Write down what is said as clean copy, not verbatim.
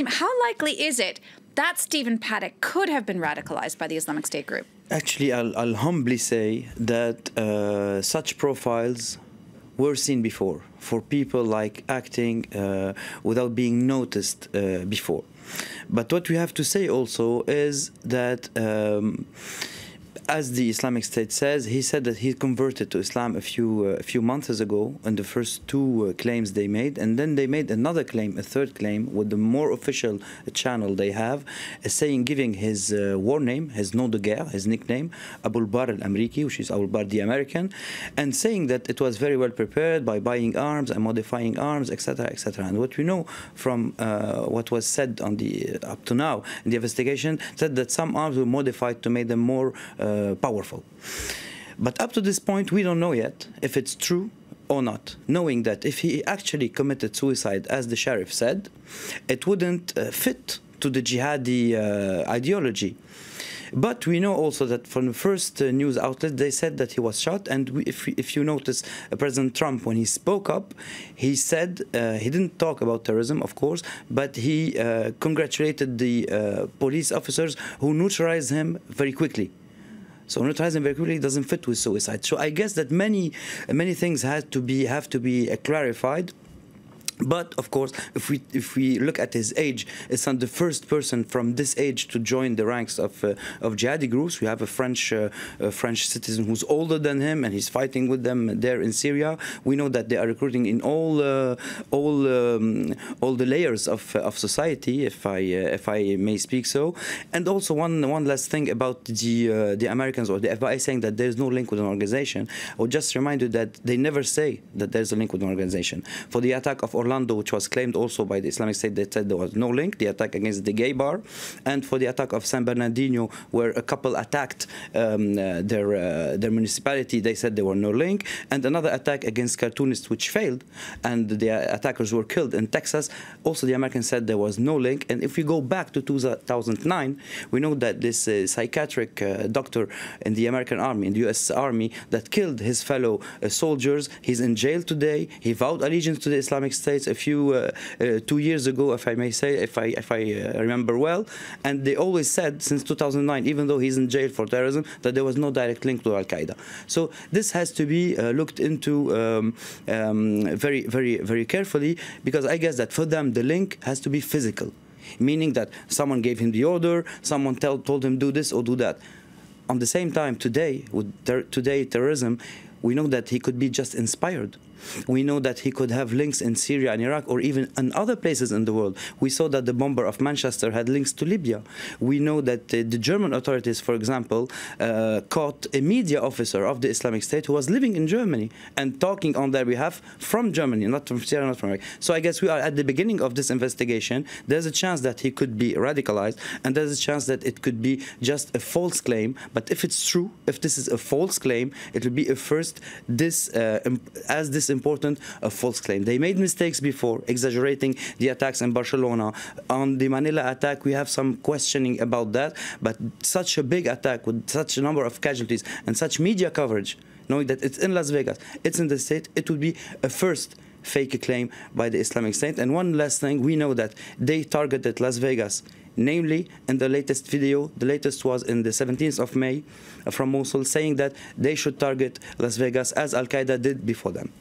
How likely is it that Stephen Paddock could have been radicalized by the Islamic State group? Actually, I'll humbly say that such profiles were seen before, for people like acting without being noticed before. But what we have to say also is that as the Islamic State says, he said that he converted to Islam a few months ago on the first two claims they made, and then they made another claim, a third claim, with the more official channel they have, saying, giving his war name, his nom de guerre, his nickname, Abu Bar al-Amriki, which is Abu Bar the American, and saying that it was very well prepared by buying arms and modifying arms, etc., etc. And what we know from what was said on the up to now in the investigation said that some arms were modified to make them more powerful. But up to this point, we don't know yet if it's true or not, knowing that if he actually committed suicide, as the sheriff said, it wouldn't fit to the jihadi ideology. But we know also that from the first news outlet, they said that he was shot. And if you notice, President Trump, when he spoke up, he said, he didn't talk about terrorism, of course, but he congratulated the police officers who neutralized him very quickly. So neutralizing very quickly doesn't fit with suicide. So I guess that many things have to be clarified. But of course, if we look at his age, it's not the first person from this age to join the ranks of jihadi groups. We have a French citizen who's older than him, and he's fighting with them there in Syria. We know that they are recruiting in all the layers of society, if I may speak so. And also one last thing about the Americans or the FBI saying that there is no link with an organization. I would just remind you that they never say that there is a link with an organization. For the attack of Orlando, which was claimed also by the Islamic State, they said there was no link, the attack against the gay bar, and for the attack of San Bernardino, where a couple attacked their municipality, they said there were no link, and another attack against cartoonists, which failed, and the attackers were killed in Texas, also the Americans said there was no link. And if we go back to 2009, we know that this psychiatric doctor in the American Army, in the U.S. Army, that killed his fellow soldiers, he's in jail today. He vowed allegiance to the Islamic State a few 2 years ago, if I may say, if I remember well, and they always said since 2009, even though he's in jail for terrorism, that there was no direct link to Al-Qaeda. So this has to be looked into very carefully, because I guess that for them the link has to be physical, meaning that someone gave him the order, someone told him do this or do that. On the same time, today, with terrorism, we know that he could be just inspired. We know that he could have links in Syria and Iraq, or even in other places in the world. We saw that the bomber of Manchester had links to Libya. We know that the German authorities, for example, caught a media officer of the Islamic State who was living in Germany and talking on their behalf from Germany, not from Syria, not from Iraq. So I guess we are at the beginning of this investigation. There's a chance that he could be radicalized, and there's a chance that it could be just a false claim. But if it's true, if this is a false claim, it will be a first this important a false claim. They made mistakes before, exaggerating the attacks in Barcelona. On the Manila attack, we have some questioning about that, but such a big attack with such a number of casualties and such media coverage, knowing that it's in Las Vegas, it's in the state, it would be a first fake claim by the Islamic State. And one last thing, we know that they targeted Las Vegas, namely in the latest video. The latest was in the 17th of May from Mosul, saying that they should target Las Vegas as Al-Qaeda did before them.